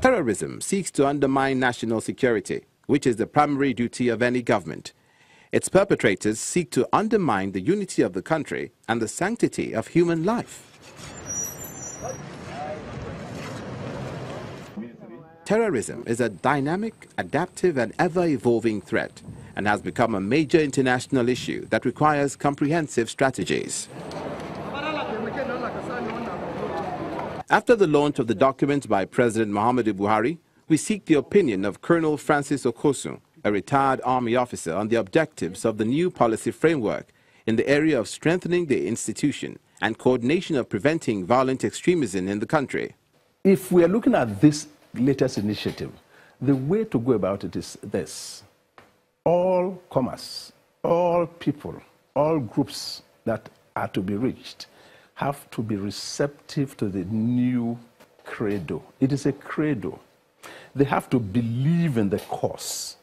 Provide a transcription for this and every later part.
Terrorism seeks to undermine national security, which is the primary duty of any government. Its perpetrators seek to undermine the unity of the country and the sanctity of human life. Terrorism is a dynamic, adaptive and ever-evolving threat and has become a major international issue that requires comprehensive strategies. After the launch of the document by President Muhammadu Buhari, we seek the opinion of Colonel Francis Okosun, a retired army officer, on the objectives of the new policy framework in the area of strengthening the institution and coordination of preventing violent extremism in the country. If we are looking at this latest initiative, the way to go about it is this. All comers, all people, all groups that are to be reached have to be receptive to the new credo. It is a credo. They have to believe in the cause.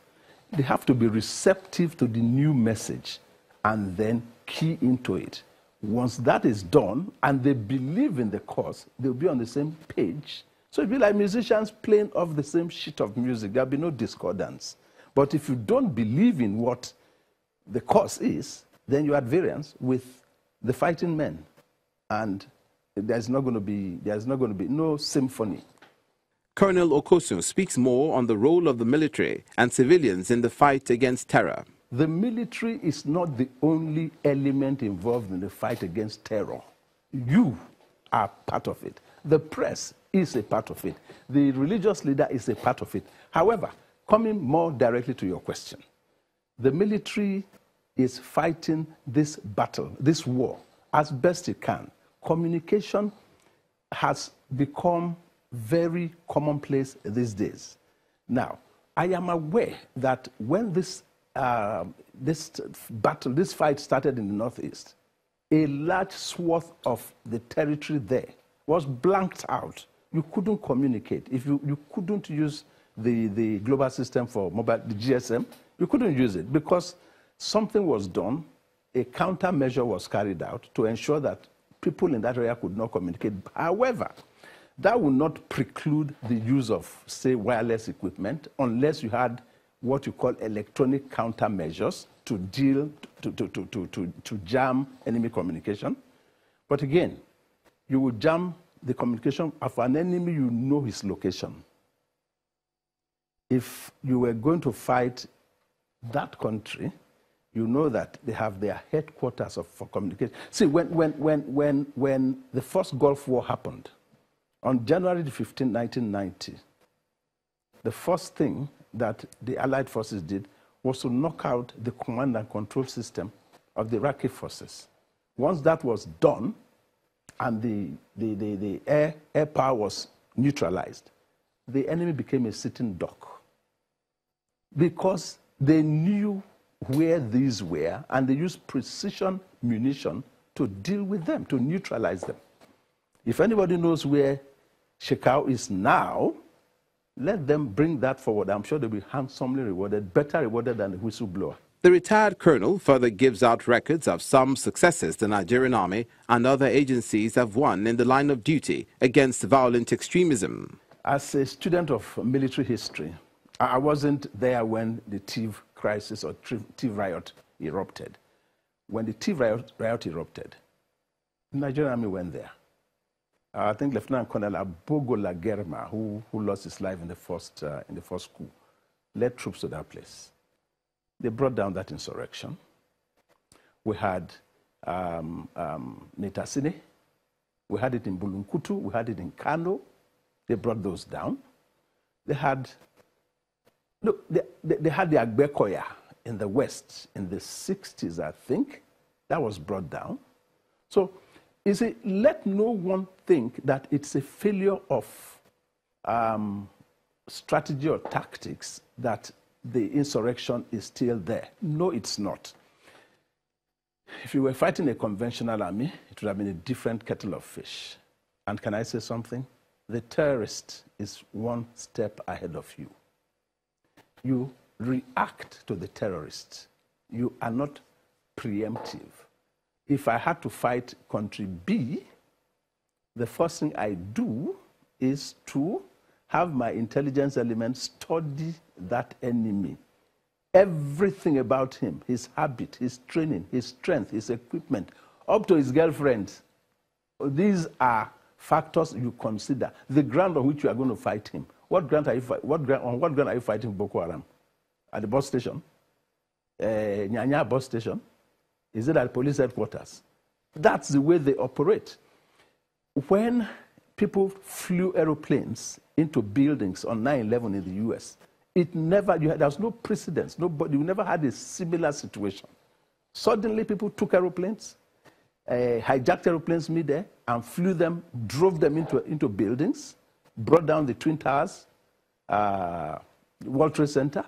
They have to be receptive to the new message and then key into it. Once that is done and they believe in the cause, they'll be on the same page. So it'll be like musicians playing off the same sheet of music. There'll be no discordance. But if you don't believe in what the cause is, then you're at variance with the fighting men. And there's not going to be no symphony. Colonel Okosun speaks more on the role of the military and civilians in the fight against terror. The military is not the only element involved in the fight against terror. You are part of it. The press is a part of it. The religious leader is a part of it. However, coming more directly to your question, the military is fighting this battle, this war, as best it can. Communication has become very commonplace these days. Now, I am aware that when this fight started in the Northeast, a large swath of the territory there was blanked out. You couldn't communicate. If you couldn't use the global system for mobile, the GSM, you couldn't use it because something was done, a countermeasure was carried out to ensure that people in that area could not communicate. However, that would not preclude the use of, say, wireless equipment unless you had what you call electronic countermeasures to deal, to jam enemy communication. But again, you would jam the communication of an enemy you know his location. If you were going to fight that country, you know that they have their headquarters for communication. See, when the first Gulf War happened, on January 15, 1990, the first thing that the Allied forces did was to knock out the command and control system of the Iraqi forces. Once that was done, and the air power was neutralized, the enemy became a sitting duck because they knew where these were, and they used precision munition to deal with them, to neutralize them. If anybody knows where Shekau is now, let them bring that forward. I'm sure they'll be handsomely rewarded, better rewarded than the whistleblower. The retired colonel further gives out records of some successes the Nigerian army and other agencies have won in the line of duty against violent extremism. As a student of military history, I wasn't there when the TIV crisis or TIV riot erupted. When the TIV riot erupted, the Nigerian army went there. I think Lieutenant Colonel Abogo Lagerma, who lost his life in the first coup, led troops to that place. They brought down that insurrection. We had Netasine. We had it in Bulunkutu. We had it in Kano. They brought those down. They had, look, they had the Agbekoya in the West in the 60s, I think. That was brought down. So, you see, let no one think that it's a failure of strategy or tactics that the insurrection is still there. No, it's not. If you were fighting a conventional army, it would have been a different kettle of fish. And can I say something? The terrorist is one step ahead of you. You react to the terrorist. You are not preemptive. If I had to fight country B, the first thing I do is to have my intelligence element study that enemy. Everything about him, his habit, his training, his strength, his equipment, up to his girlfriends. These are factors you consider. The ground on which you are going to fight him. On what ground are you fighting Boko Haram? At the bus station? Nyanya bus station? Is it at police headquarters? That's the way they operate. When people flew aeroplanes into buildings on 9/11 in the US, there was no precedence. You never had a similar situation. Suddenly, people took aeroplanes, hijacked aeroplanes mid-air, and flew them, drove them into buildings, brought down the Twin Towers, World Trade Center.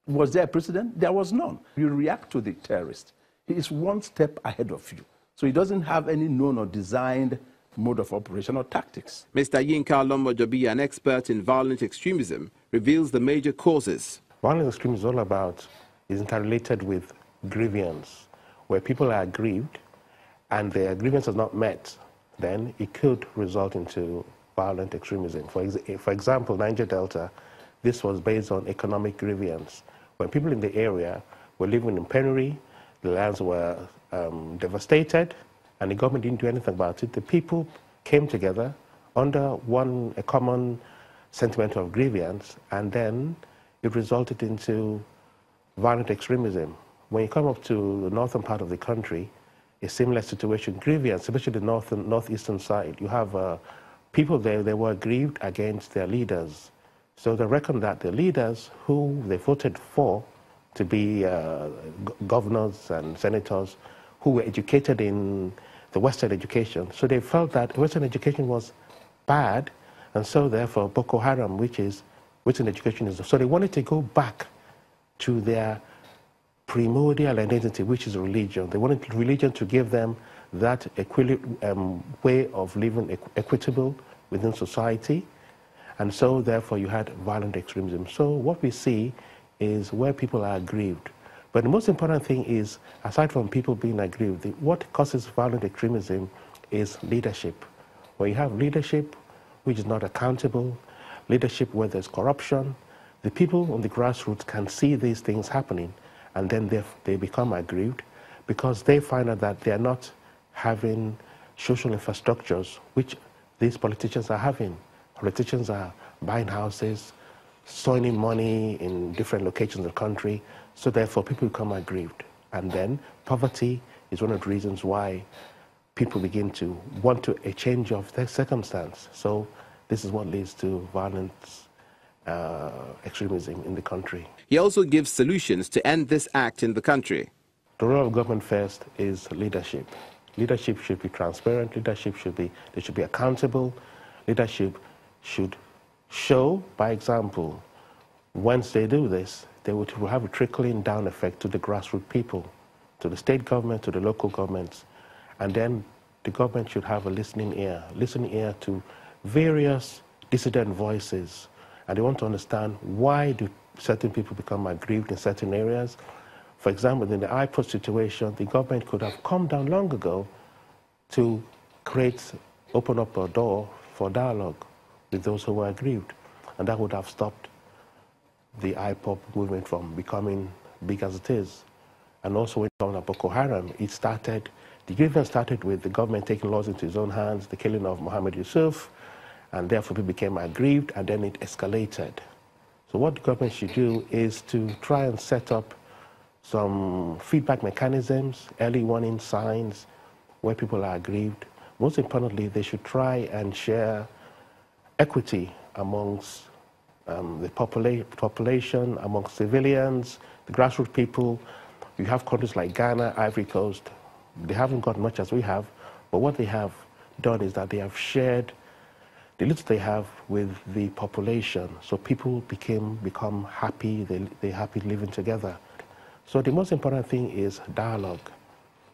Was there a precedent? There was none. You react to the terrorist. He is one step ahead of you. So he doesn't have any known or designed mode of operation or tactics. Mr. Yinka Lombo-Jobi, an expert in violent extremism, reveals the major causes. Violent extremism is all about, is interrelated with grievance, where people are aggrieved and their grievance is not met, then it could result into violent extremism. For example, Niger Delta, this was based on economic grievance. When people in the area were living in penury, the lands were devastated, and the government didn't do anything about it. The people came together under a common sentiment of grievance, and then it resulted into violent extremism. When you come up to the northern part of the country, a similar situation, grievance, especially the northeastern side, you have people there, they were aggrieved against their leaders. So they reckon that the leaders who they voted for to be governors and senators who were educated in the Western education. So they felt that Western education was bad, and so therefore Boko Haram, which is Western education, is. So they wanted to go back to their primordial identity, which is religion. They wanted religion to give them that way of living equitable within society, and so therefore you had violent extremism. So what we see is where people are aggrieved. But the most important thing is, aside from people being aggrieved, what causes violent extremism is leadership. Where you have leadership which is not accountable, leadership where there's corruption, the people on the grassroots can see these things happening, and then they become aggrieved because they find out that they're not having social infrastructures which these politicians are having. Politicians are buying houses, sowing money in different locations of the country, so therefore people become aggrieved. And then poverty is one of the reasons why people begin to want a change of their circumstance. So this is what leads to violent extremism in the country. He also gives solutions to end this act in the country. The role of government first is leadership. Leadership should be transparent, leadership should be accountable, leadership should show by example. Once they do this, they will have a trickling down effect to the grassroots people, to the state government, to the local governments. And then the government should have a listening ear to various dissident voices. And they want to understand why do certain people become aggrieved in certain areas. For example, in the IPOD situation, the government could have come down long ago to open up a door for dialogue with those who were aggrieved. And that would have stopped the IPOP movement from becoming big as it is. And also when it came to Boko Haram, the grievance started with the government taking laws into its own hands, the killing of Mohammed Yusuf, and therefore people became aggrieved, and then it escalated. So what the government should do is to try and set up some feedback mechanisms, early warning signs where people are aggrieved. Most importantly, they should try and share equity amongst the population, amongst civilians, the grassroots people. You have countries like Ghana, Ivory Coast. They haven't got much as we have, but what they have done is that they have shared the little they have with the population. So people become happy, they're happy living together. So the most important thing is dialogue,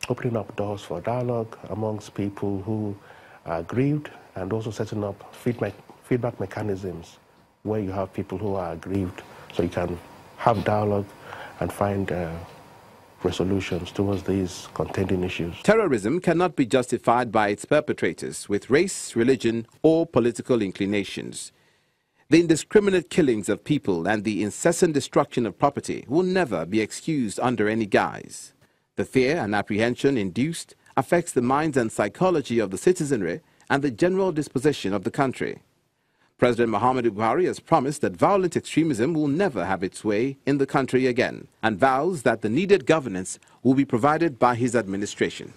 opening up doors for dialogue amongst people who are aggrieved, and also setting up feedback mechanisms where you have people who are aggrieved, so you can have dialogue and find resolutions towards these contending issues. Terrorism cannot be justified by its perpetrators with race, religion, or political inclinations. The indiscriminate killings of people and the incessant destruction of property will never be excused under any guise. The fear and apprehension induced affects the minds and psychology of the citizenry and the general disposition of the country. President Muhammadu Buhari has promised that violent extremism will never have its way in the country again, and vows that the needed governance will be provided by his administration.